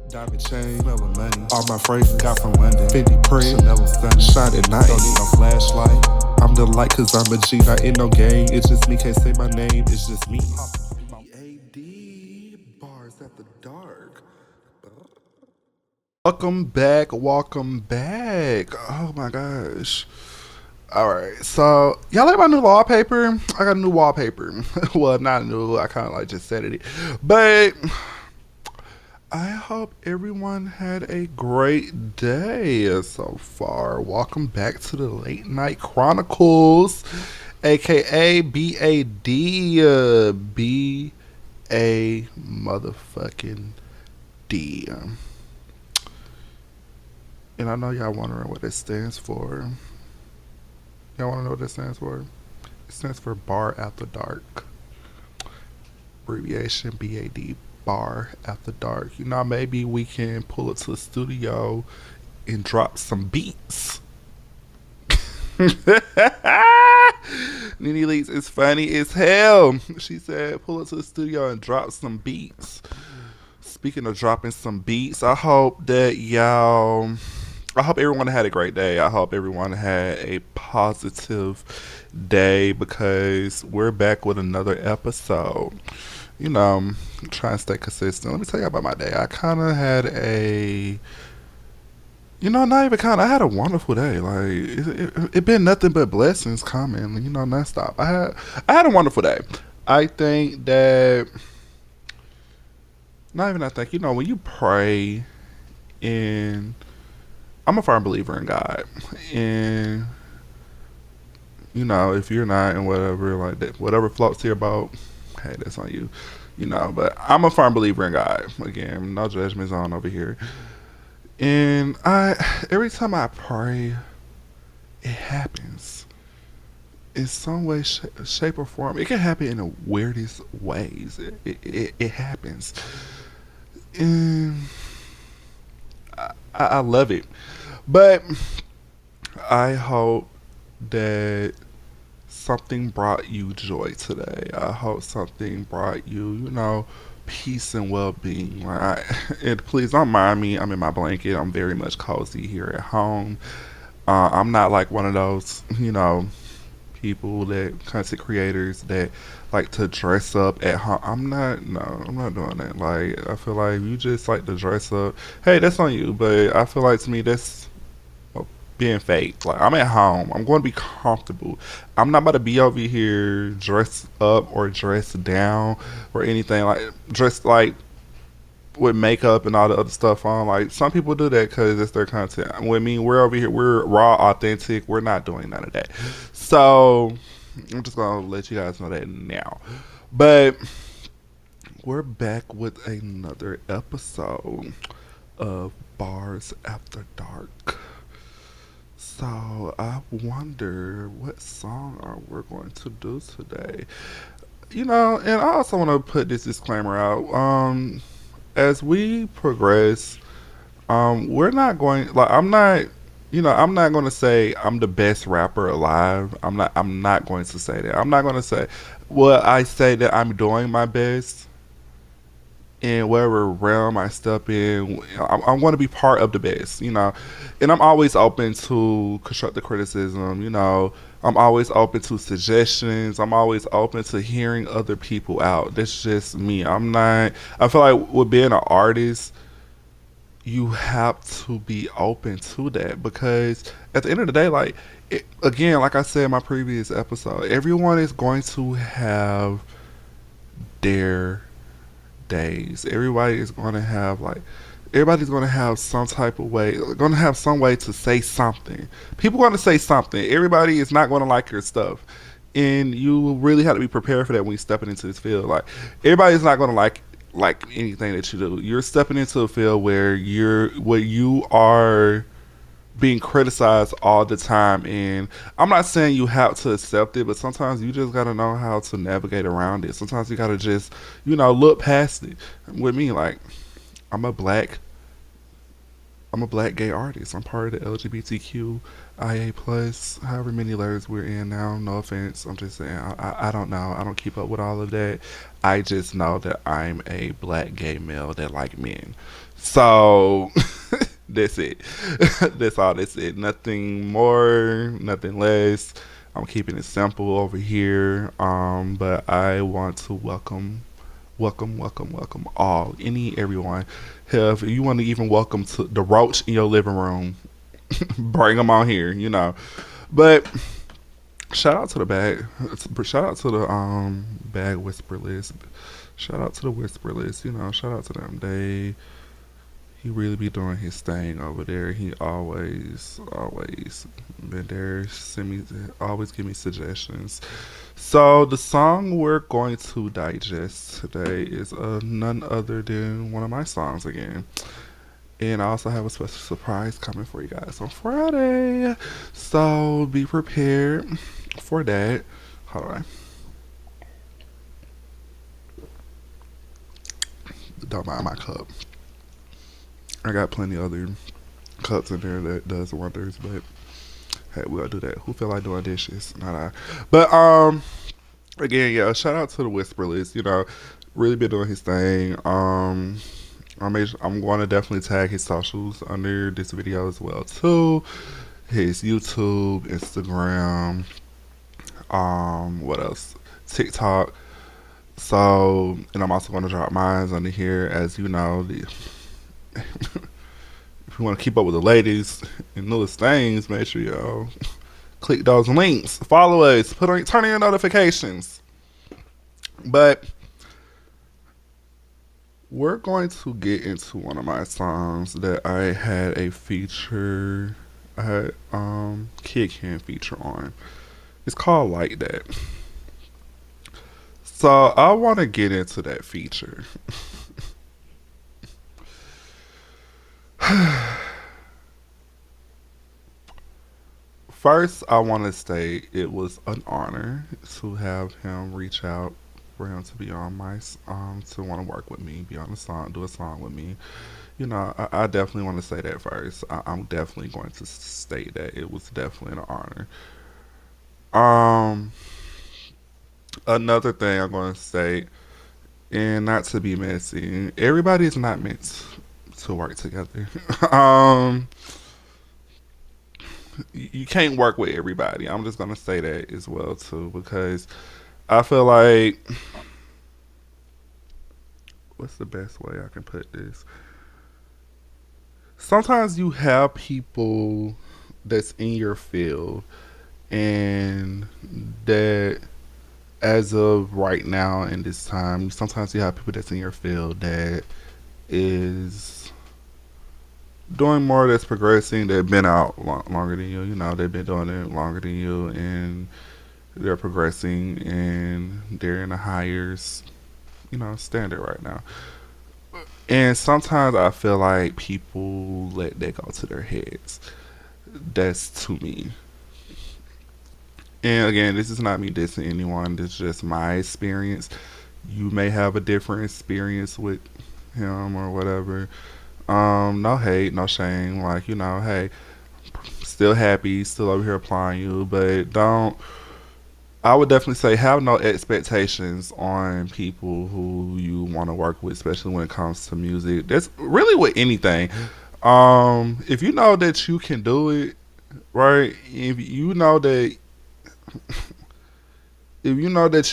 Diamond chain, smelling money. All my phrases got from London. 50 print, Chanel stunning. Shine at night, don't need no flashlight. I'm the light cause I'm a G, not in no game. It's just me, can't say my name, it's just me. B.A.D. Bars after dark. Welcome back, welcome back. Oh my gosh. Alright, so y'all like my new wallpaper? I got a new wallpaper. Well, not new, I kind of like just said it. But I hope everyone had a great day so far. Welcome back to the Late Night Chronicles, aka B.A.D. B.A. motherfucking D. And I know y'all wondering what it stands for. Y'all want to know what it stands for? It stands for Bar After Dark. Abbreviation B.A.D. Bar After Dark. You know, maybe we can pull it to the studio and drop some beats. Nene Leaks is funny as hell. She said, pull it to the studio and drop some beats. Speaking of dropping some beats, I hope everyone had a great day. I hope everyone had a positive day because we're back with another episode. You know, I'm trying to stay consistent. Let me tell you about my day. I kind of had I had a wonderful day. Like, it been nothing but blessings coming, nonstop. I had a wonderful day. I think that, when you pray, and I'm a firm believer in God, and if you're not, and whatever, like that, whatever floats to your boat, hey, that's on you, but I'm a firm believer in God. Again, no judgment zone over here. And every time I pray, it happens in some way, shape or form. It can happen in the weirdest ways. It happens, and I love it. But I hope that something brought you joy today. I hope something brought you, peace and well-being. And please don't mind me. I'm in my blanket. I'm very much cozy here at home. I'm not like one of those, people content creators that like to dress up at home. I'm not doing that. Like, I feel like you just like to dress up. Hey, that's on you. But I feel like to me that's being fake. Like, I'm at home. I'm going to be comfortable. I'm not about to be over here dressed up or dressed down or anything, like dressed like with makeup and all the other stuff on. Like, some people do that because it's their content. With me, we're over here. We're raw, authentic. We're not doing none of that. So I'm just gonna let you guys know that now. But we're back with another episode of Bars After Dark. So I wonder what song are we going to do today. And I also want to put this disclaimer out. As we progress, we're not going, like, I'm not going to say I'm the best rapper alive. I'm not going to say that. I'm not going to say, well, I say that I'm doing my best in whatever realm I step in. I'm going to be part of the best, and I'm always open to constructive criticism. I'm always open to suggestions. I'm always open to hearing other people out. That's just me. I feel like with being an artist, you have to be open to that, because at the end of the day, like, again, like I said in my previous episode, everyone is going to have their days. Everybody's going to have some type of way, going to have some way to say something. People going to say something. Everybody is not going to like your stuff, and you really have to be prepared for that when you're stepping into this field. Like, everybody's not going to like anything that you do. You're stepping into a field where you are being criticized all the time, and I'm not saying you have to accept it, but sometimes you just gotta know how to navigate around it. Sometimes you gotta just look past it. With me, like, I'm a black I'm a black gay artist. I'm part of the LGBTQIA plus, however many letters we're in now. No offense. I'm just saying. I don't know. I don't keep up with all of that. I just know that I'm a black gay male that like men. So that's it. That's all. That's it. Nothing more. Nothing less. I'm keeping it simple over here. But I want to welcome all, everyone. Hell, if you want to even welcome to the roach in your living room, bring them on here, But shout out to the bag, shout out to the bag whisper list, shout out to the whisper list, shout out to them. He really be doing his thing over there. He always been there. Always give me suggestions. So the song we're going to digest today is none other than one of my songs again. And I also have a special surprise coming for you guys on Friday. So be prepared for that. Hold on. Don't mind my cup. I got plenty of other cups in there that does wonders, but hey, we'll do that. Who feel like doing dishes? Not I. But again, yeah, shout out to the Whisper List. Really been doing his thing. I'm going to definitely tag his socials under this video as well too. His YouTube, Instagram, what else? TikTok. So, and I'm also going to drop mine under here, as you know. If you want to keep up with the ladies and newest things, make sure y'all click those links, follow us, turn on your notifications. But we're going to get into one of my songs that I had a feature. I had KiddKenn feature on. It's called Like That. So I want to get into that feature. First, I want to state it was an honor to have him reach out for him to be on to want to work with me, be on the song, do a song with me. I definitely want to say that first. I'm definitely going to state that it was definitely an honor. Um, Another thing I'm going to say, and not to be messy, everybody is not meant to work together. um, you can't work with everybody. I'm just gonna say that as well too, because I feel like, what's the best way I can put this? Sometimes you have people that's in your field, and that as of right now in this time, sometimes you have people that's in your field that is doing more, that's progressing, they've been out longer than you. They've been doing it longer than you, and they're progressing, and they're in a higher, standard right now. And sometimes I feel like people let that go to their heads. That's to me. And again, this is not me dissing anyone. This is just my experience. You may have a different experience with him or whatever. No hate, no shame. Like, hey, still happy, still over here applying you, but don't. I would definitely say have no expectations on people who you want to work with, especially when it comes to music. That's really with anything. If you know that you can do it, right? If you know that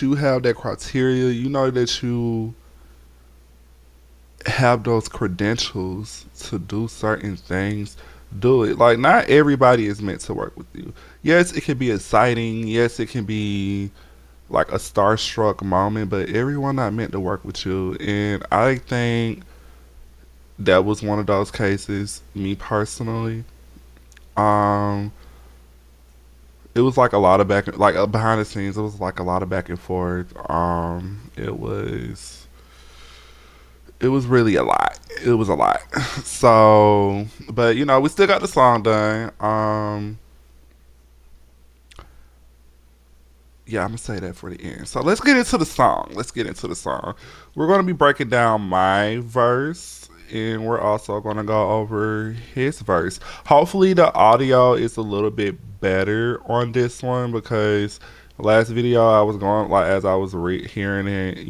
you have that criteria, you know that you have those credentials to do certain things, do it. Like, not everybody is meant to work with you. Yes, it can be exciting. Yes, it can be like a starstruck moment, but everyone not meant to work with you. And I think that was one of those cases, me personally. Um, it was like a lot of behind the scenes. It was like a lot of back and forth. It was really a lot. It was a lot. So, but we still got the song done. Yeah, I'm gonna say that for the end. So let's get into the song. We're gonna be breaking down my verse, and we're also going to go over his verse. Hopefully, the audio is a little bit better on this one because last video I was going like as I was hearing it,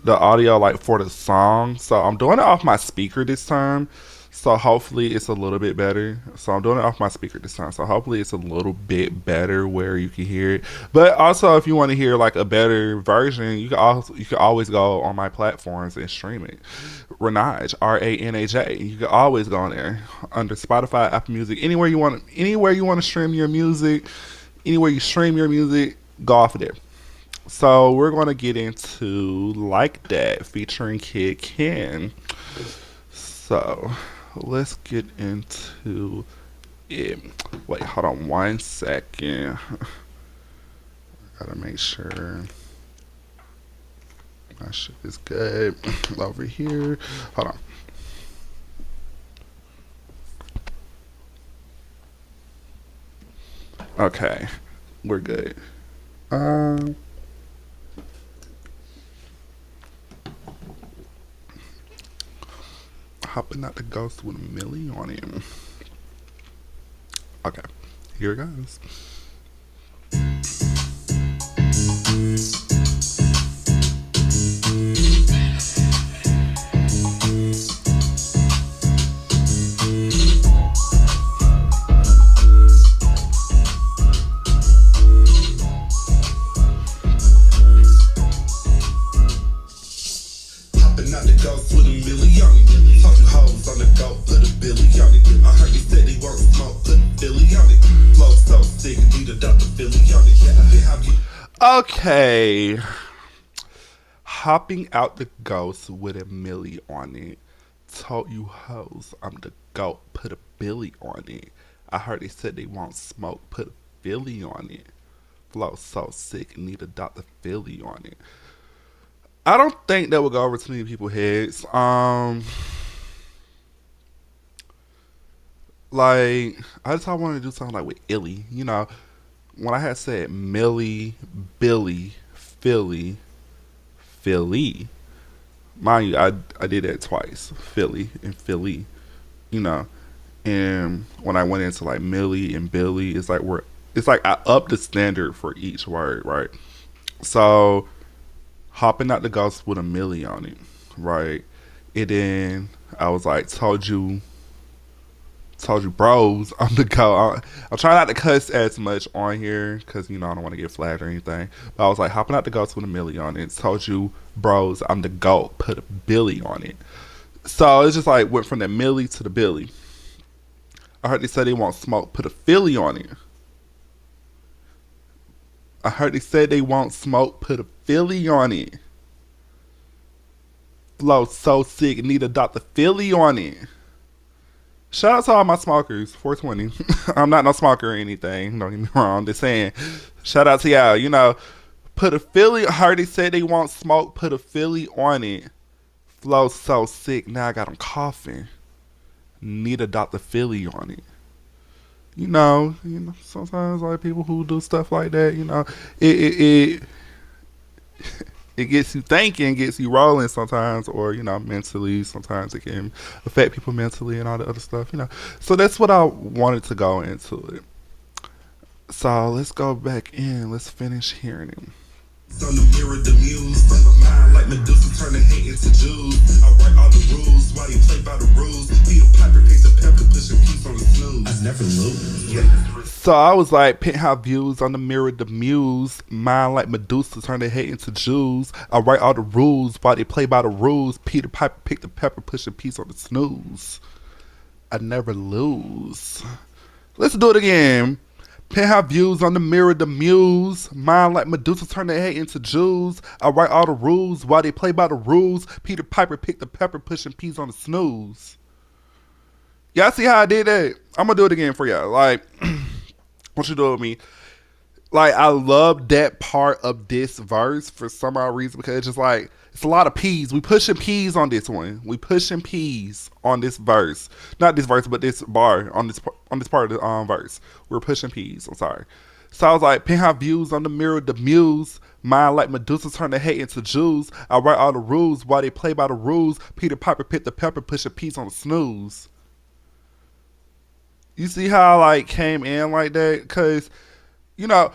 the audio like for the song. So I'm doing it off my speaker this time. So hopefully it's a little bit better. So I'm doing it off my speaker this time. So hopefully it's a little bit better where you can hear it. But also if you want to hear like a better version, you can always go on my platforms and stream it. Ranaj, Ranaj. You can always go on there under Spotify, Apple Music, anywhere you want to stream your music, anywhere you stream your music, go off of there. So we're gonna get into Like That featuring KiddKenn. So let's get into it. Wait, hold on 1 second. Gotta make sure my shit is good over here. Hold on. Okay, we're good. Hopping out the ghost with a millie on him. Okay, here it goes. Hopping out the ghost with a millie on him. Hoes on the go, put a billy on it. I heard they said they won't smoke, put a billy on it. Flow so sick, need a Dr. Philly on it. Okay. Hopping out the ghost with a millie on it. Told you hoes I'm the goat, put a billy on it. I heard they said they won't smoke, put a Philly on it. Flow so sick, need a Dr. Philly on it. I don't think that would go over too many people's heads. Like, I just wanted to do something like with Illy. When I had said Millie, Billy, Philly, Philly. Mind you, I did that twice. Philly and Philly. And when I went into like Millie and Billy, it's like I upped the standard for each word, right? So hopping out the ghost with a millie on it, right? And then I was like, told you bros, I'm the go. I'm trying not to cuss as much on here because I don't want to get flagged or anything. But I was like, hopping out the ghost with a millie on it. Told you bros, I'm the goat. Put a Billy on it. So it's just like went from the millie to the Billy. I heard they said they won't smoke. Put a Philly on it. I heard they said they won't smoke. Put a Philly on it. Flow so sick. Need a Dr. Philly on it. Shout out to all my smokers, 420. I'm not no smoker or anything, don't get me wrong. Just saying, shout out to y'all. Put a Philly, I heard they said they won't smoke, put a Philly on it. Flow so sick, now I got them coughing. Need a Dr. Philly on it. Sometimes like people who do stuff like that, it it gets you thinking, gets you rolling sometimes, or mentally. Sometimes it can affect people mentally and all the other stuff. So that's what I wanted to go into it. So let's go back in. Let's finish hearing him. On the mirror, the muse, mind like Medusa, turning hate into Jews. I write all the rules while you play by the rules. Peter Piper takes a pepper, pushing peace on the snooze. I never lose. Yeah. So I was like, penthouse views on the mirror, the muse, mind like Medusa, turning hate into Jews. I write all the rules while they play by the rules. Peter Piper picked the pepper, pushing peace on the snooze. I never lose. Let's do it again. Penthouse views on the mirror, the muse. Mind like Medusa, turn their hate into Jews. I write all the rules while they play by the rules. Peter Piper picked the pepper, pushing peas on the snooze. Y'all see how I did that? I'm gonna do it again for y'all. Like, what you do with me? Like, I love that part of this verse for some odd reason because it's just like, it's a lot of peas. We pushing peas on this one. We pushing peas on this verse. Not this verse, but this bar on this part of the verse. We're pushing peas. I'm sorry. So I was like, penthouse views on the mirror, the muse. Mine like Medusa turn the hate into Jews. I write all the rules while they play by the rules. Peter Piper picked the pepper, push a piece on the snooze. You see how I like came in like that? Cause, you know,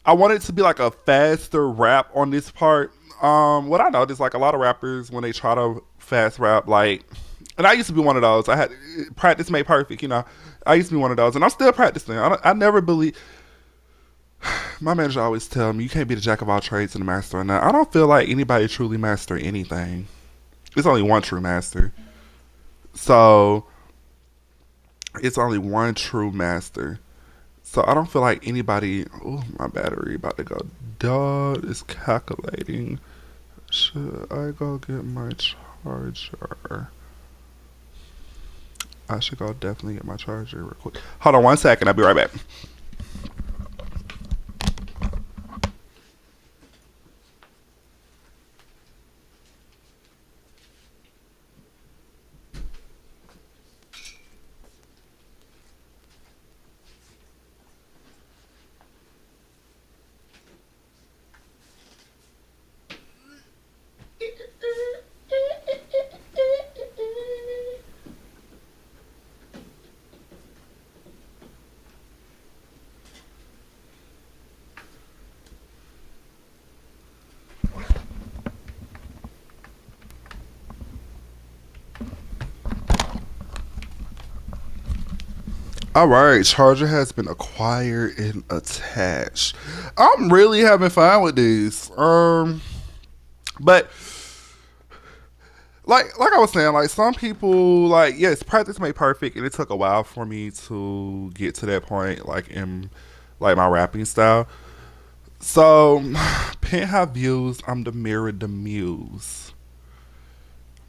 I wanted it to be like a faster rap on this part. What I noticed, like a lot of rappers when they try to fast rap, like, and I used to be one of those. I had practice made perfect, you know. I used to be one of those, and I'm still practicing. I never believe. My manager always tell me you can't be the jack of all trades and the master of none. I don't feel like anybody truly master anything. There's only one true master. So it's only one true master. So I don't feel like anybody. Oh, my battery about to go. Dog is calculating. Should I go get my charger? I should go definitely get my charger real quick. Hold on 1 second. I'll be right back. All right, charger has been acquired and attached. I'm really having fun with these. But like I was saying, like some people, like yes, practice made perfect, and it took a while for me to get to that point, like in like my rapping style. So, penthouse views, I'm the mirror, the muse.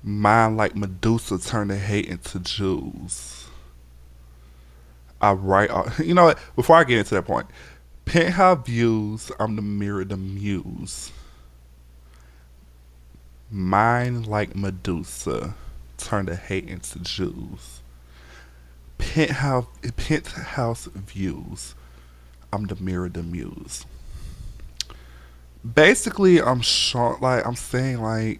Mine like Medusa turn the hate into Jews. I write, you know what? Before I get into that point, penthouse views, I'm the mirror, the muse. Mine like Medusa turn the hate into Jews. Penthouse views, I'm the mirror, the muse. Basically, I'm short, like I'm saying, like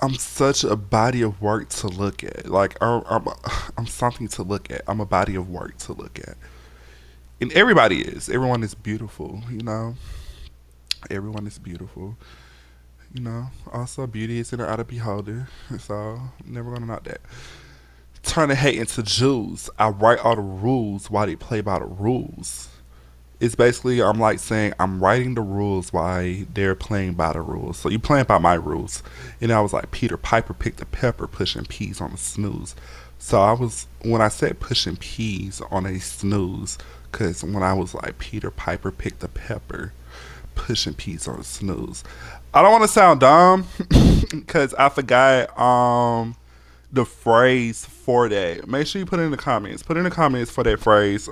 I'm such a body of work to look at. Like I'm something to look at. I'm a body of work to look at, and everybody is. Everyone is beautiful. You know, everyone is beautiful. You know, also beauty is in the eye of the beholder. So I'm never gonna knock that. Turn the hate into Jews. I write all the rules while they play by the rules. It's basically I'm like saying I'm writing the rules while they're playing by the rules. So you playing by my rules. And I was like Peter Piper picked a pepper pushing peas on a snooze. So I was when I said pushing peas on a snooze, cause when I was like Peter Piper picked a pepper pushing peas on a snooze. I don't want to sound dumb, cause I forgot the phrase for that. Make sure you put it in the comments. Put in the comments for that phrase.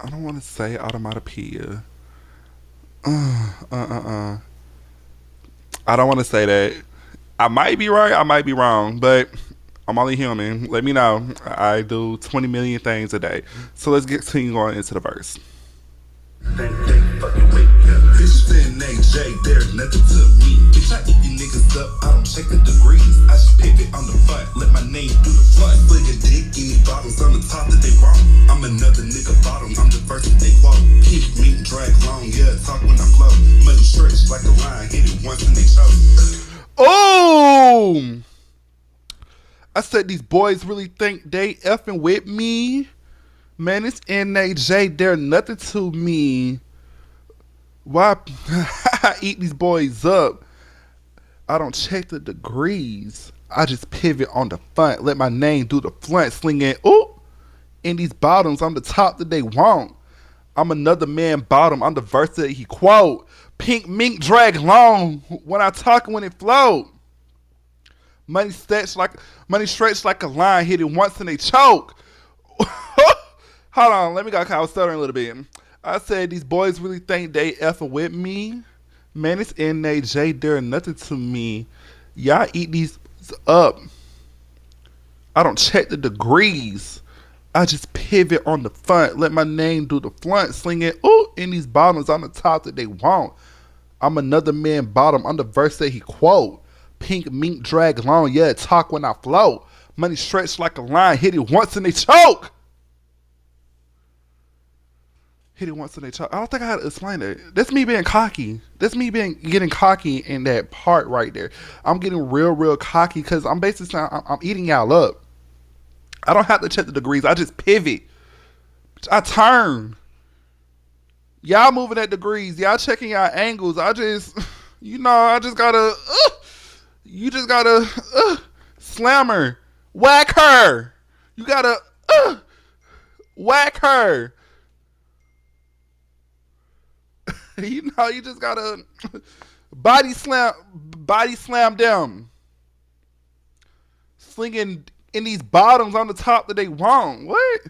I don't want to say automatopoeia. Uh. I don't want to say that. I might be right. I might be wrong, but I'm only human. Let me know. I do 20 million things a day. So let's get going into the verse. Bitch in AJ, there's nothing to me. Bitch, I eat you niggas up, I don't check the degrees. I just pivot on the front, let my name do the front. Flick a dick in these bottles, on the top that they wrong. I'm another nigga bottom, I'm the first that they quote. Pink, meat, drag long, yeah, talk when I flow. Money stretch like a line, hit it once and they choke. Oh! I said these boys really think they effing with me? Man, it's NAJ, they're nothing to me. Why I eat these boys up? I don't check the degrees. I just pivot on the front, let my name do the front, slinging. Ooh, in these bottoms, I'm the top that they want. I'm another man bottom. I'm the verse that he quote. Pink mink drag long when I talk when it float. Money stretched like a line, hit it once and they choke. Hold on, let me go. I was stuttering a little bit. I said these boys really think they effing with me. Man, it's NAJ. They're nothing to me. Y'all eat these up. I don't check the degrees. I just pivot on the front, let my name do the front, slinging ooh in these bottoms on the top that they want. I'm another man bottom. I'm the verse that he quote. Pink mink drag long, yeah, talk when I float. Money stretched like a line, hit it once and they choke. Hit it once and they choke. I don't think I had to explain that. That's me being cocky. That's me being getting cocky in that part right there. I'm getting real cocky because I'm basically saying I'm eating y'all up. I don't have to check the degrees. I just pivot. I turn. Y'all moving at degrees. Y'all checking y'all angles. I just, I just gotta, you just gotta, slam her. Whack her. You gotta, whack her. You just gotta body slam them. Slinging in these bottoms on the top that they want. What?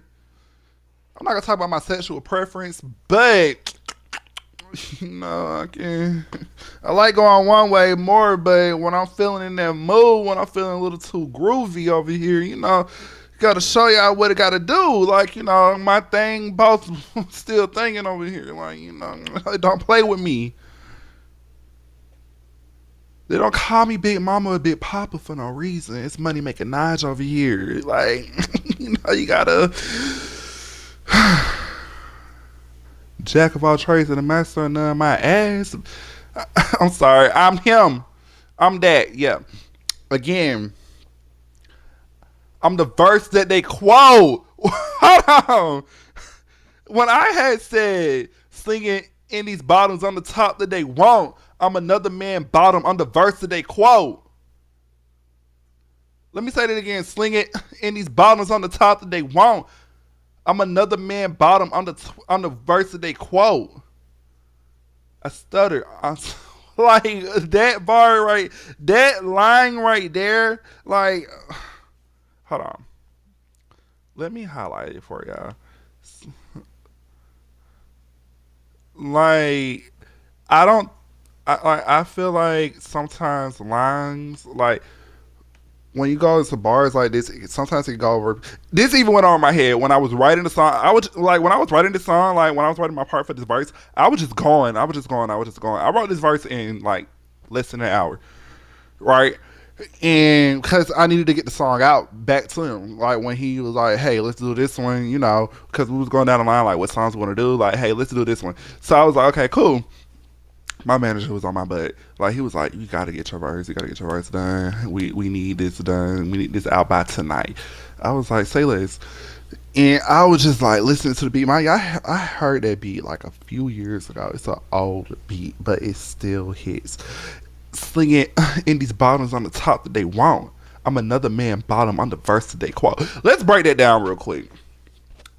I'm not gonna talk about my sexual preference, but I can't. I like going one way more, but when I'm feeling in that mood, when I'm feeling a little too groovy over here, you gotta show y'all what it gotta do. Like, my thing, both still thinking over here. Like, don't play with me. They don't call me Big Mama or Big Papa for no reason. It's money making Nige over here. Like, you gotta. Jack of all trades and the master of none of my ass. I'm sorry. I'm him. I'm that. Yeah. Again, I'm the verse that they quote. Hold on. When I had said slinging in these bottoms on the top that they want, I'm another man bottom. I'm the verse that they quote. Let me say that again. Slinging in these bottoms on the top that they want. I'm another man bottom on the verse that they quote. I stuttered. Like that bar right, that line right there. Like, hold on. Let me highlight it for y'all. Like, I feel like sometimes lines like when you go into bars like this, sometimes it can go over. This even went on in my head when I was writing the song. When I was writing this song, like when I was writing my part for this verse, I was just going. I wrote this verse in like less than an hour, right? And because I needed to get the song out back to him, like when he was like, "Hey, let's do this one," because we was going down the line, like what songs we want to do, like, "Hey, let's do this one." So I was like, "Okay, cool." My manager was on my butt. Like he was like, "You gotta get your verse. You gotta get your verse done. We need this done. We need this out by tonight." I was like, "Say less." And I was just like listening to the beat. I heard that beat like a few years ago. It's an old beat, but it still hits. Slinging in these bottoms on the top that they want. I'm another man bottom on the verse that they quote. Let's break that down real quick.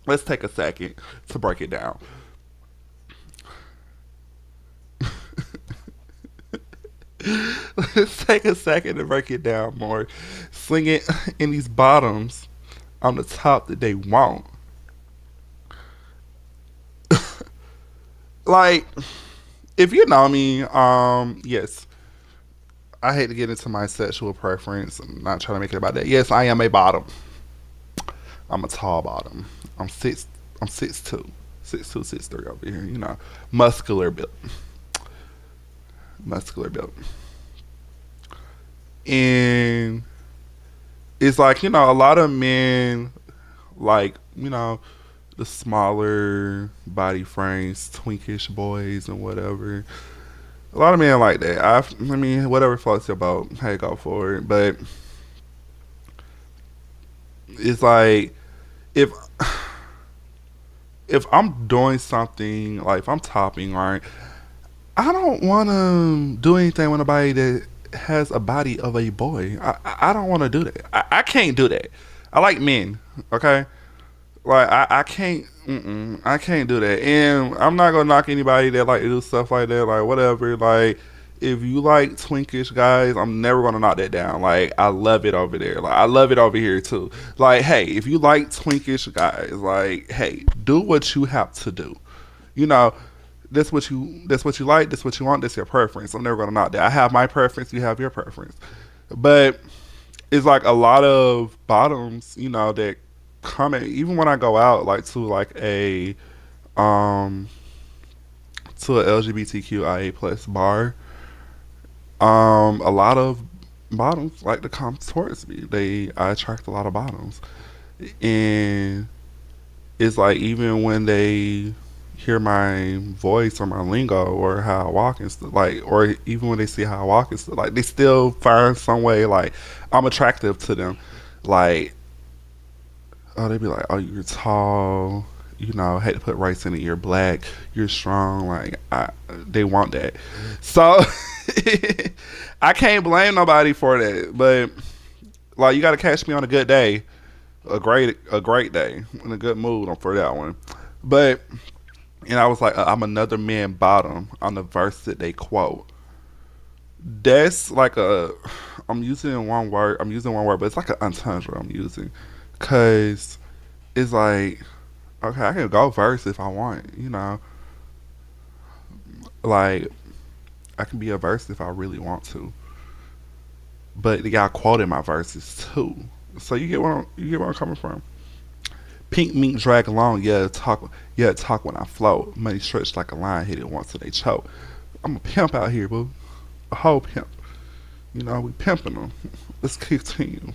Let's take a second to break it down. Let's take a second to break it down more. Slinging in these bottoms on the top that they want. Like, if you know me, yes, I hate to get into my sexual preference. I'm not trying to make it about that. Yes, I am a bottom. I'm a tall bottom. I'm 6'2", 6'2", 6'3" over here. Muscular built. Muscular built. And it's like, a lot of men like, the smaller body frames, twinkish boys and whatever. A lot of men like that. I mean, whatever floats your boat, hey, go for it. But it's like if I'm doing something, like if I'm topping, right, I don't want to do anything with anybody that has a body of a boy. I don't want to do that. I can't do that. I like men, okay? Like I can't, I can't do that. And I'm not gonna knock anybody that like to do stuff like that. Like whatever. Like if you like twinkish guys, I'm never gonna knock that down. Like I love it over there. Like I love it over here too. Like hey, if you like twinkish guys, like hey, do what you have to do. That's what you like, that's what you want, that's your preference. I'm never gonna knock that. I have my preference, you have your preference. But it's like a lot of bottoms, that comment even when I go out like um to a LGBTQIA plus bar. A lot of bottoms like to come towards me. I attract a lot of bottoms, and it's like even when they hear my voice or my lingo or how I walk and stuff, like, or even when they see how I walk and stuff, like, they still find some way like I'm attractive to them. Like, oh, they be like, oh, you're tall. You know, hate to put rice in it. You're black. You're strong. Like, they want that. So I can't blame nobody for that. But like, you got to catch me on a good day, a great day, in a good mood for that one. But and I was like, I'm another man bottom on the verse that they quote. That's like I'm using one word. I'm using one word, but it's like an entendre I'm using, cause it's like, okay, I can go verse if I want, like I can be a verse if I really want to, but the guy quoted my verses too. So you get where I'm coming from. Pink mink drag along, yeah, talk when I float. Money stretched like a line, hit it once till they choke. I'm a pimp out here, boo. A whole pimp. We pimping them. Let's continue.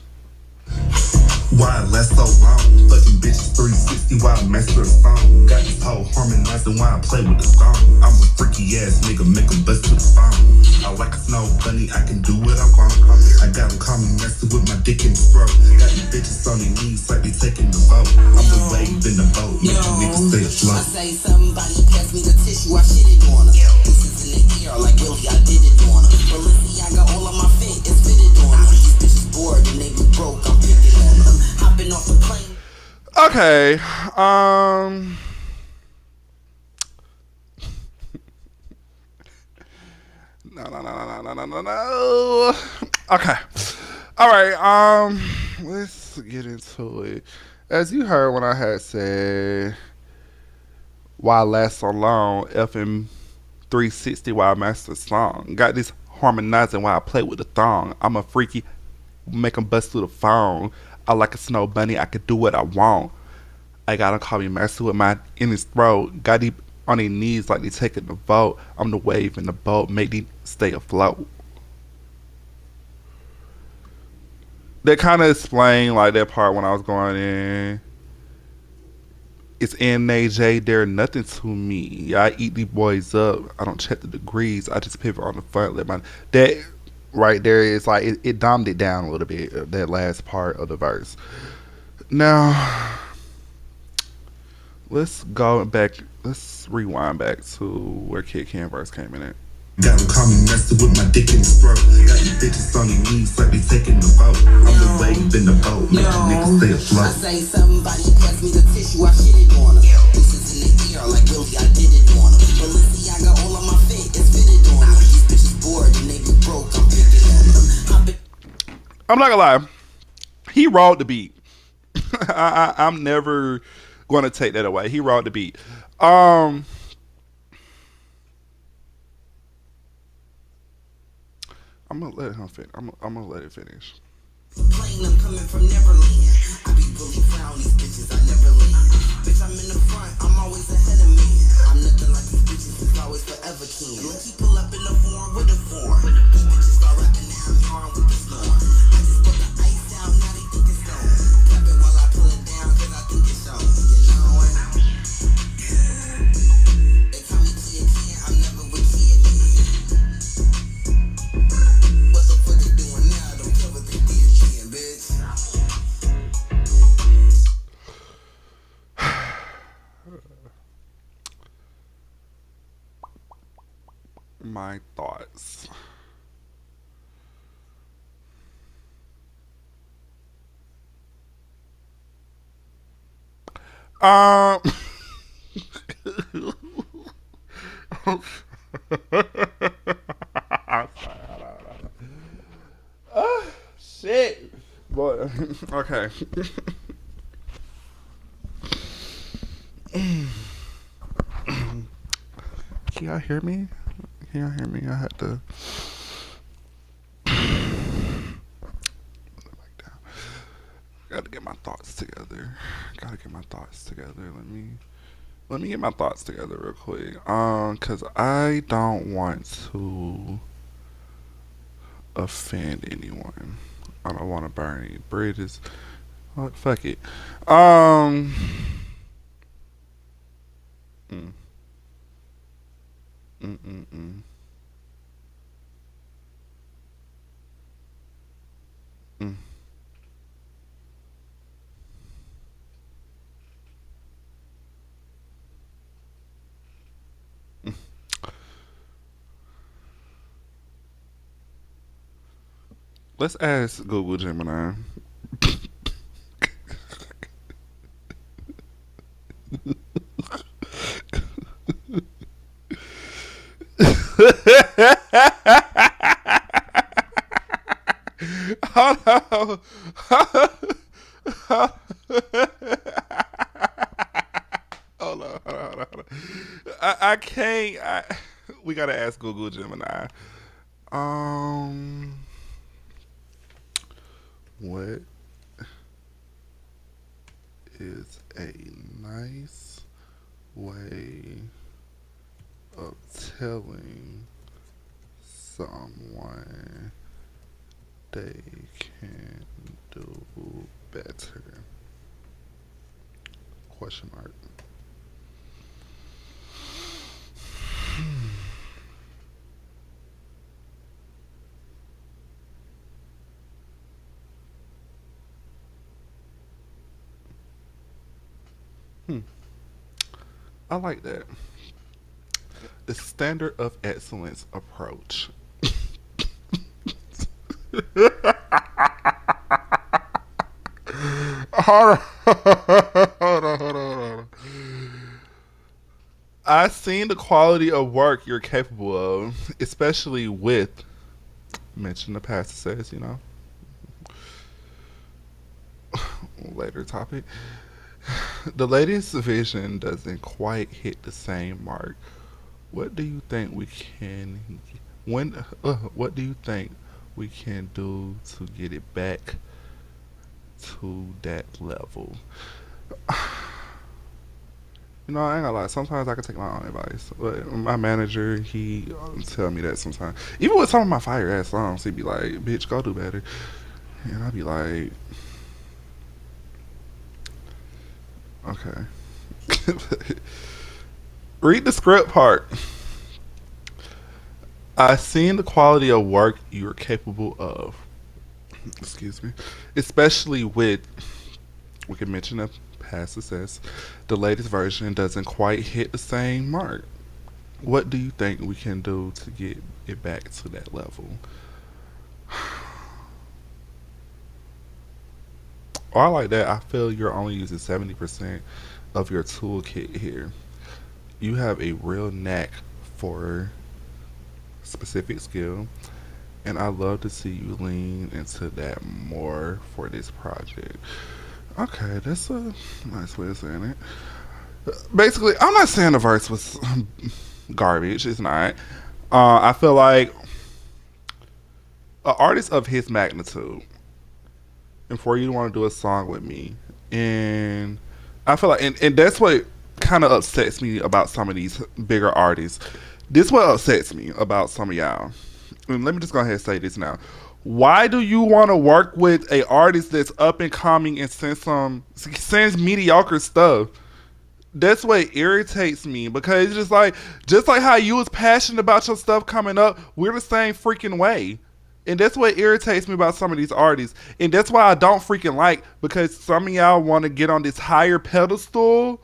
Why it last so long? Fucking bitches 360 while I master a song. Got this whole harmonizing while I play with the song. I'm a freaky ass nigga, make 'em bust to the phone. I like a snow bunny, I can do what I want. I got 'em call me messing with my dick in the throat. Got these bitches on their knees like they taking the vote. I'm the wave in the boat, make you niggas stay afloat. I say somebody pass me the tissue, I shit it on her. This is in the air, like really I did it on her. Balenciaga all on my feet, it's fitted on her. These bitches bored and they be broke, I'm picking on them. Hopping off the plane. Okay. No, no, no, no, no, no, no, no. Okay. All right. Let's get into it. As you heard when I had said, "Why last so long?" FM 360 while I master song. Got this harmonizing while I play with the thong. I'm a freaky, make 'em bust through the phone. I like a snow bunny, I can do what I want. I got to call me master with my in his throat. Got deep on their knees like they taking the vote. I'm the wave in the boat, make them stay afloat. That kind of explained like that part when I was going in. It's NAJ, they're nothing to me. Yeah, I eat these boys up. I don't check the degrees. I just pivot on the front. That right there is like it dumbed it down a little bit. That last part of the verse. Now let's go back. Let's rewind back to where KiddKenn verse came in at. Got 'em call me messing with my dick in the throat. Got these bitches on their knees like they taking the vote. I'm the wave in the boat, make you niggas stay afloat. I say somebody pass me the tissue, I shit it on her. This is in the air, like really I did it on her. Balenciaga all on my feet, it's fitted on her. These bitches bored and they be broke, I'm picking on them. I'm not gonna lie, he wrote the beat. I'm never gonna take that away. He wrote the beat. I'm gonna let him finish. I'm gonna let it finish. Plane, I'm coming from Neverland. I be really proud these bitches, I never leave. Bitch, I'm in the front, I'm always ahead of me. I'm nothing like these bitches, it's always forever king. When he pull up in the form with a form. These bitches start rapping now, I'm yarn with the storm. I just put the ice out, now they think it's stone. Clap it while I pull it down, cause I think it's on. You know what? They call me KiddKenn, I'm never with Kid. What the fuck they doing now? Don't care what they did then, bitch. My thoughts. Um. Shit. Boy. Okay. Can y'all hear me? Can y'all hear me? I had to. gotta get my thoughts together. Gotta get my thoughts together. Let me get my thoughts together real quick. Cause I don't want to offend anyone. I don't want to burn any bridges. Fuck it. Um. Mm, mm, mm, mm, mm, mm. Let's ask Google Gemini. Hold on. Hold on, hold on, hold on, hold on. I can't. We gotta ask Google Gemini. Um, what is a nice way of telling someone they can do better? Question mark. Hmm. I like that. The standard of excellence approach. Hold on, hold on, hold on, hold on. I've seen the quality of work you're capable of, especially with mention the past says, later topic. The latest vision doesn't quite hit the same mark. What do you think we can when what do you think we can do to get it back to that level? I ain't gonna lie. Sometimes I can take my own advice, but my manager, he tell me that sometimes. Even with some of my fire ass songs, he'd be like, "Bitch, go do better," and I'd be like, "Okay." Read the script part. I've seen the quality of work you're capable of. Excuse me, especially with we can mention a past success. The latest version doesn't quite hit the same mark. What do you think we can do to get it back to that level? Oh, I like that. I feel you're only using 70% of your toolkit here. You have a real knack for specific skill, and I love to see you lean into that more for this project. Okay, that's a nice way of saying it. Basically, I'm not saying the verse was garbage. It's not. I feel like an artist of his magnitude, and for you to want to do a song with me, and I feel like, and that's what kind of upsets me about some of these bigger artists. This what upsets me about some of y'all. And let me just go ahead and say this now. Why do you want to work with a artist that's up and coming and sends mediocre stuff? That's what irritates me because it's just like how you was passionate about your stuff coming up, we're the same freaking way. And that's what irritates me about some of these artists. And that's why I don't freaking like, because some of y'all want to get on this higher pedestal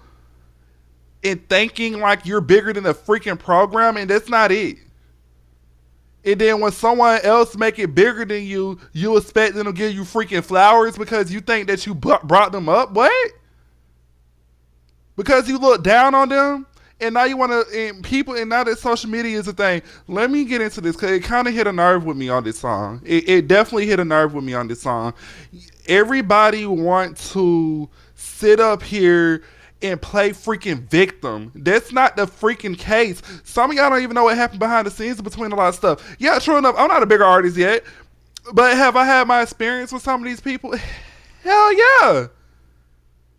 and thinking like you're bigger than the freaking program, and that's not it. And then when someone else make it bigger than you, you expect them to give you freaking flowers because you think that you brought them up. What? Because you look down on them, and now you want to, and people, and now that social media is a thing. Let me get into this because it kind of hit a nerve with me on this song. It definitely hit a nerve with me on this song. Everybody want to sit up here and play freaking victim. That's not the freaking case. Some of y'all don't even know what happened behind the scenes between a lot of stuff. Yeah, true enough, I'm not a bigger artist yet, but have I had my experience with some of these people? Hell yeah.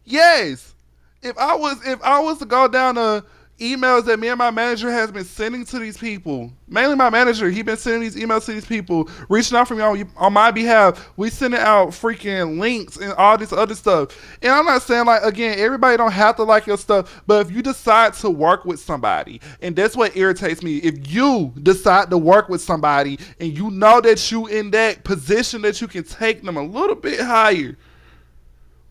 Yes. If I was to go down the emails that me and my manager has been sending to these people, mainly my manager, he been sending these emails to these people, reaching out for me on my behalf. We sending out freaking links and all this other stuff. And I'm not saying like again, everybody don't have to like your stuff, but if you decide to work with somebody, and that's what irritates me, if you decide to work with somebody and you know that you in that position that you can take them a little bit higher,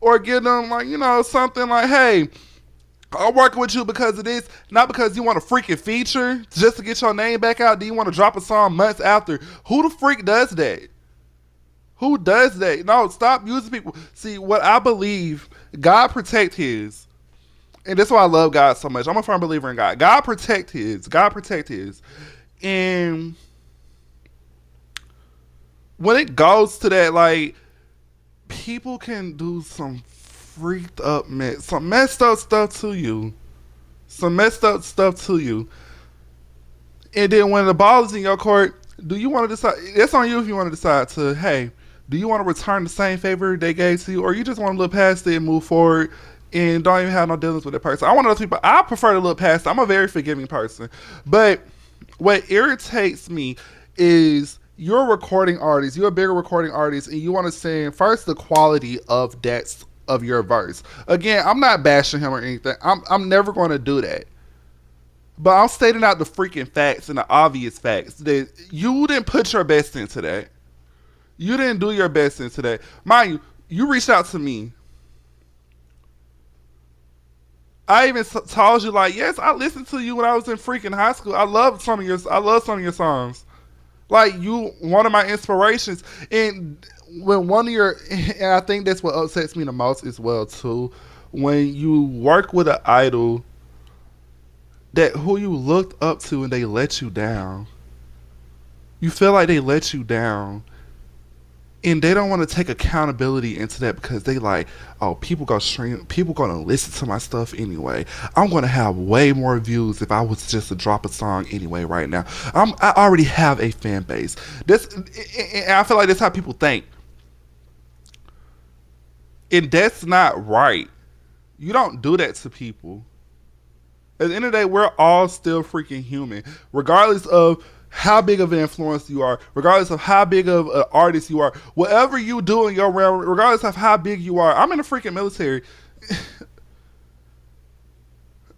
or give them like something like, hey, I'm working with you because of this, not because you want a freaking feature just to get your name back out. Do you want to drop a song months after? Who the freak does that? Who does that? No, stop using people. See, what I believe, God protect his. And that's why I love God so much. I'm a firm believer in God. God protect his. God protect his. And when it goes to that, like, people can do some freaked up some messed up stuff to you. Some messed up stuff to you. And then when the ball is in your court, do you want to decide? It's on you if you want to decide to, hey, do you want to return the same favor they gave to you, or you just want to look past it and move forward and don't even have no dealings with that person? I want those people. I prefer to look past it. I'm a very forgiving person. But what irritates me is you're a recording artist. You're a bigger recording artist, and you want to sing first the quality of of your verse. Again, I'm not bashing him or anything. I'm never going to do that. But I'm stating out the freaking facts and the obvious facts that you didn't put your best into that. You didn't do your best into that. Mind you, you reached out to me. I even told you like, yes, I listened to you when I was in freaking high school. I love some of your songs. Like, you one of my inspirations. And when one of your, and I think that's what upsets me the most as well too, when you work with an idol that who you looked up to and they let you down. You feel like they let you down. And they don't want to take accountability into that because they like, oh, people gonna listen to my stuff anyway. I'm gonna have way more views if I was just to drop a song anyway right now. I already have a fan base. And I feel like that's how people think. And that's not right. You don't do that to people. At the end of the day, we're all still freaking human. Regardless of how big of an influence you are, regardless of how big of an artist you are, whatever you do in your realm, regardless of how big you are. I'm in the freaking military.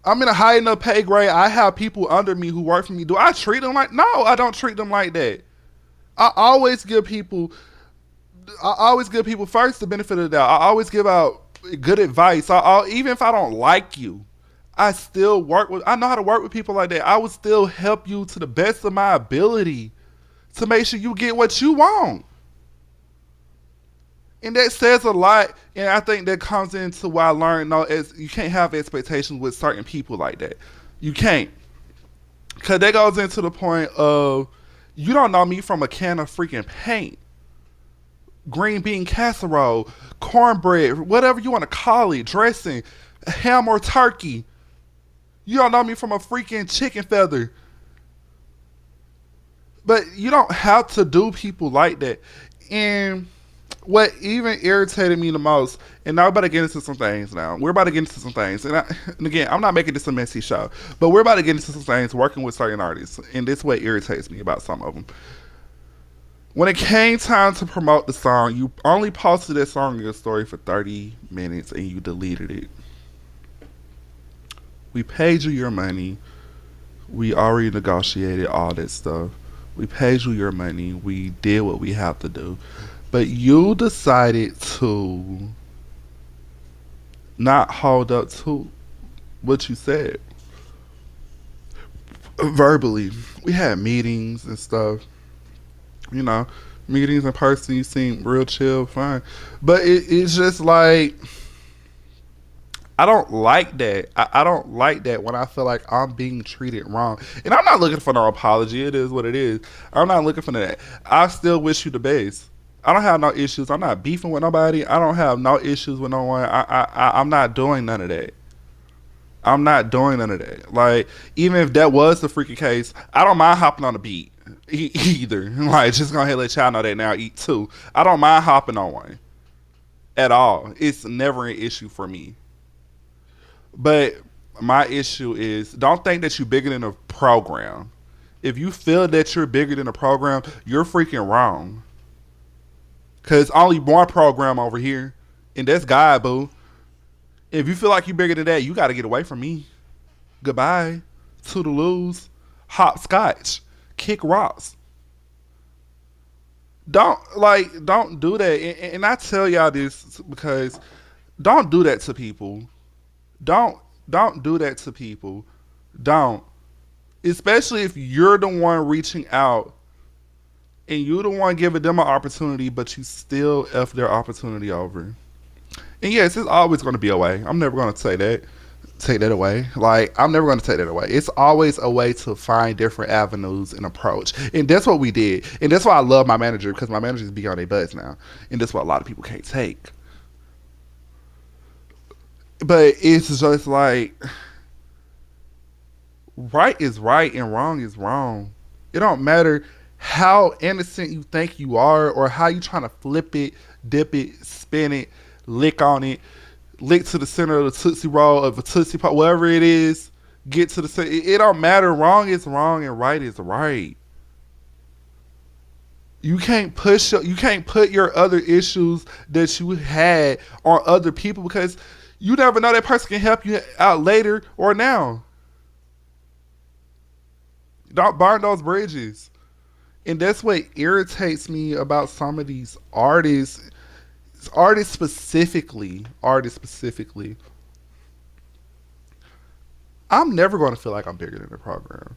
I'm in a high enough pay grade. I have people under me who work for me. Do I treat them like? No, I don't treat them like that. I always give people first the benefit of the doubt. I always give out good advice. Even if I don't like you, I know how to work with people like that. I will still help you to the best of my ability to make sure you get what you want. And that says a lot. And I think that comes into why I learned, you can't have expectations with certain people like that. You can't. Because that goes into the point of, you don't know me from a can of freaking paint. Green bean casserole, cornbread, whatever you want to call it, dressing, ham or turkey. You don't know me from a freaking chicken feather. But you don't have to do people like that. And what even irritated me the most, and now we're about to get into some things now. We're about to get into some things. And again, I'm not making this a messy show. But we're about to get into some things working with certain artists. And this is what irritates me about some of them. When it came time to promote the song, you only posted that song in your story for 30 minutes and you deleted it. We paid you your money. We already negotiated all that stuff. We paid you your money. We did what we have to do. But you decided to not hold up to what you said. Verbally. We had meetings and stuff. Meetings in person, you seem real chill, fine. But it's just like, I don't like that. I don't like that when I feel like I'm being treated wrong. And I'm not looking for no apology. It is what it is. I'm not looking for that. I still wish you the best. I don't have no issues. I'm not beefing with nobody. I don't have no issues with no one. I'm not doing none of that. I'm not doing none of that. Like, even if that was the freaking case, I don't mind hopping on a beat either. Like, just go ahead and let y'all know that now. Eat too. I don't mind hopping on one. at all. It's never an issue for me. But my issue is don't think that you're bigger than a program. If you feel that you're bigger than a program, you're freaking wrong. Cause only one program over here, and that's God, boo. If you feel like you're bigger than that, you got to get away from me. Goodbye, toodaloos, hopscotch, kick rocks. Don't do that. And I tell y'all this because don't do that to people. Don't don't do that to people. Don't. Especially if you're the one reaching out and you're the one giving them an opportunity, but you still F their opportunity over. And yes, it's always going to be a way. I'm never going to say that. Take that away. Like, I'm never going to take that away. It's always a way to find different avenues and approach. And that's what we did. And that's why I love my manager, because my managers be on their butts now. And that's what a lot of people can't take. But it's just like, right is right and wrong is wrong. It don't matter how innocent you think you are or how you trying to flip it, dip it, spin it, lick on it, lick to the center of the Tootsie Roll of a Tootsie Pop, whatever it is, get to the center. It don't matter. Wrong is wrong and right is right. You can't put your other issues that you had on other people because you never know that person can help you out later or now. Don't burn those bridges. And that's what irritates me about some of these artists specifically. I'm never going to feel like I'm bigger than the program.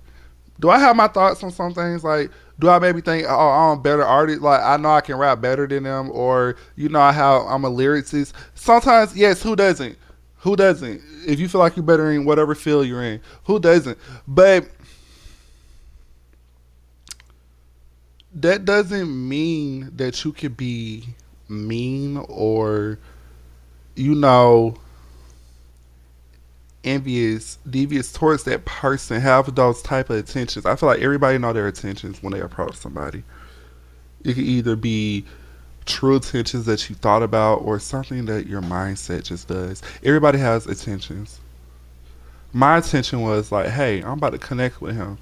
Do I have my thoughts on some things? Like, do I maybe think, oh, I'm a better artist? Like, I know I can rap better than them, or how I'm a lyricist. Sometimes, yes. Who doesn't? Who doesn't? If you feel like you're better in whatever field you're in, who doesn't? But that doesn't mean that you could be mean or you know envious, devious towards that person, have those type of intentions. I feel like everybody know their intentions when they approach somebody. It could either be true intentions that you thought about or something that your mindset just does. Everybody has intentions. My intention was like, hey, I'm about to connect with him.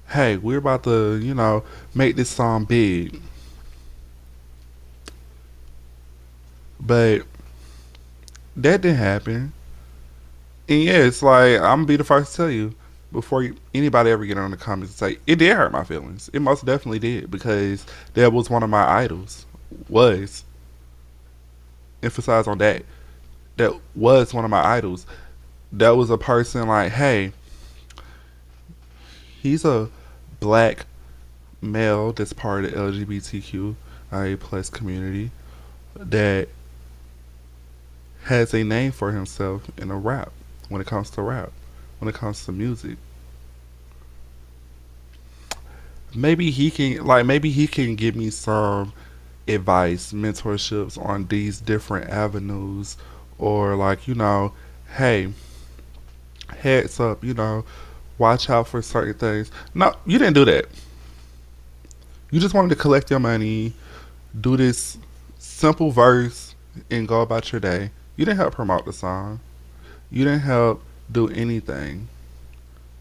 Hey, we're about to, make this song big. But that didn't happen. And yeah, it's like I'm gonna be the first to tell you before anybody ever get on the comments and say it did hurt my feelings. It most definitely did because that was one of my idols. Was emphasize on that. That was one of my idols. That was a person like, hey, he's a black male that's part of the LGBTQIA plus community that has a name for himself in a rap when it comes to rap, when it comes to music. Maybe he can give me some advice, mentorships on these different avenues or hey, heads up, watch out for certain things. No, you didn't do that. You just wanted to collect your money, do this simple verse, and go about your day. You didn't help promote the song. You didn't help do anything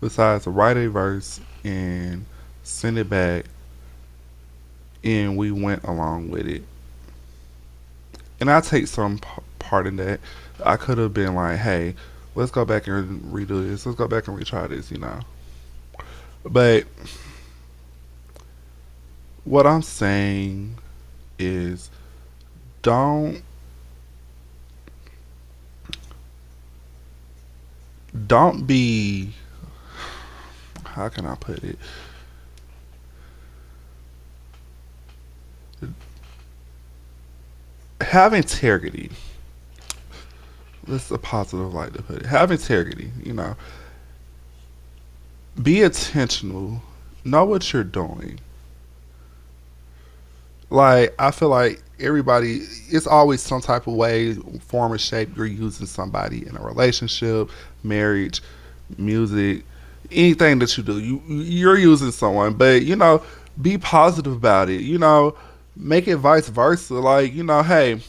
besides write a verse and send it back, and we went along with it. And I take some part in that. I could have been like, hey, let's go back and redo this. Let's go back and retry this. But what I'm saying is don't don't be, how can I put it? Have integrity. That's a positive light to put it. Have integrity, Be intentional. Know what you're doing. Like, I feel like everybody, it's always some type of way, form, or shape you're using somebody in a relationship, marriage, music, anything that you do. You're using someone, but, be positive about it. Make it vice versa. Like, hey,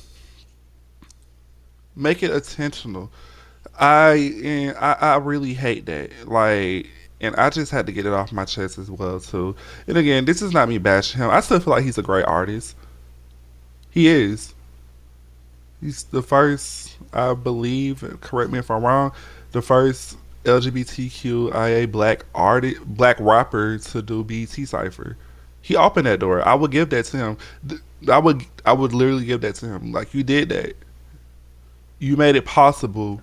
Make it intentional. I really hate that. Like, and I just had to get it off my chest as well too. And again, this is not me bashing him. I still feel like he's a great artist. He is. He's the first, I believe. Correct me if I'm wrong. The first LGBTQIA black artist, black rapper to do BT cipher. He opened that door. I would give that to him. I would literally give that to him. Like, you did that. You made it possible.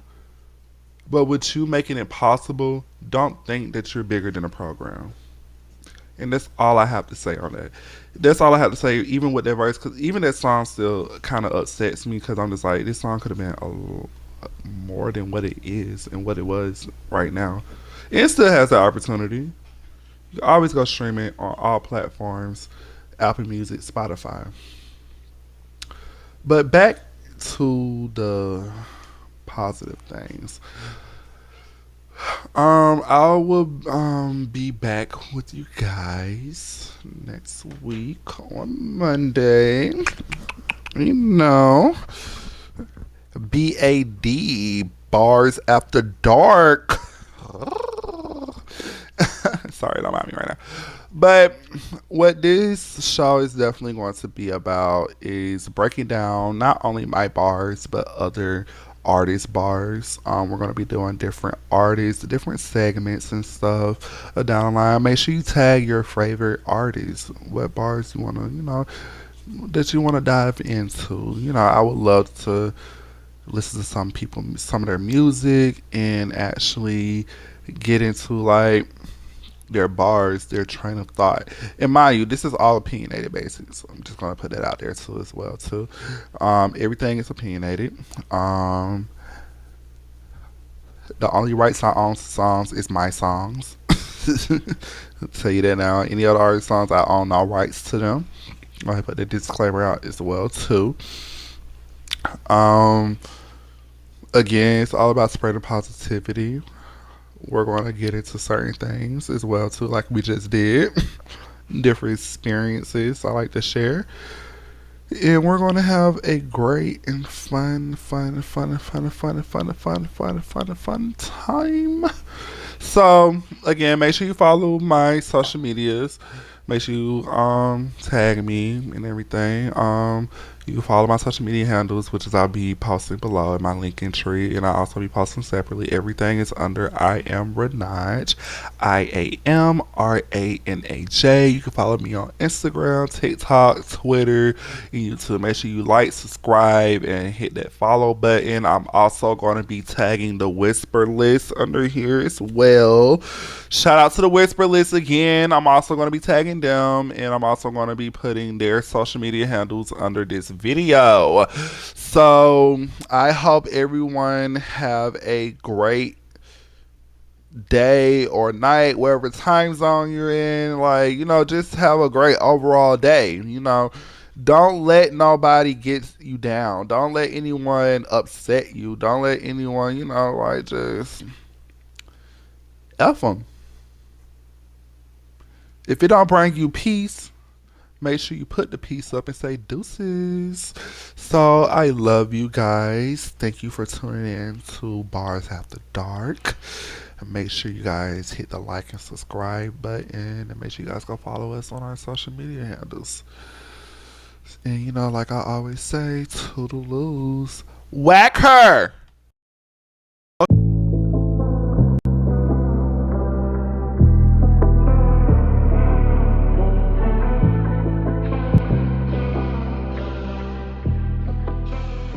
But with you making it possible, don't think that you're bigger than a program. And that's all I have to say on that. That's all I have to say, even with that verse, because even that song still kind of upsets me because I'm just like, this song could have been a little more than what it is and what it was right now. And it still has that opportunity. You can always go stream it on all platforms, Apple Music, Spotify. But back to the positive things. I will be back with you guys next week on Monday. You know, B.A.D. Bars After Dark. Sorry, don't mind me right now. But what this show is definitely going to be about is breaking down not only my bars but other artist bars. We're going to be doing different artists, different segments and stuff down the line. Make sure you tag your favorite artists, what bars you want to, that you want to dive into. I would love to listen to some people, some of their music, and actually get into like their bars, their train of thought. And mind you, this is all opinionated basis. So I'm just gonna put that out there too as well too. Everything is opinionated. The only rights I own to songs is my songs. I'll tell you that now. Any other artist songs, I own no rights to them. I put the disclaimer out as well too. Um, Again, it's all about spreading positivity. We're going to get into certain things as well too, like we just did. Different experiences I like to share, and we're going to have a great and fun time. So again, make sure you follow my social medias. Make sure you tag me and everything. You can follow my social media handles, which is I'll be posting below in my link in tree, and I'll also be posting separately. Everything is under I am Ranaj, IAMRANAJ. You can follow me on Instagram, TikTok, Twitter, and YouTube. Make sure you like, subscribe, and hit that follow button. I'm also going to be tagging the Whisper List under here as well. Shout out to the Whisper List again. I'm also going to be tagging them, and I'm also going to be putting their social media handles under this video. So I hope everyone have a great day or night, wherever time zone you're in. Like, just have a great overall day. Don't let nobody get you down. Don't let anyone upset you. Don't let anyone, just F them. If it don't bring you peace, make sure you put the piece up and say deuces. So I love you guys. Thank you for tuning in to Bars After Dark. And make sure you guys hit the like and subscribe button. And make sure you guys go follow us on our social media handles. And like I always say, toodaloos. Whack her!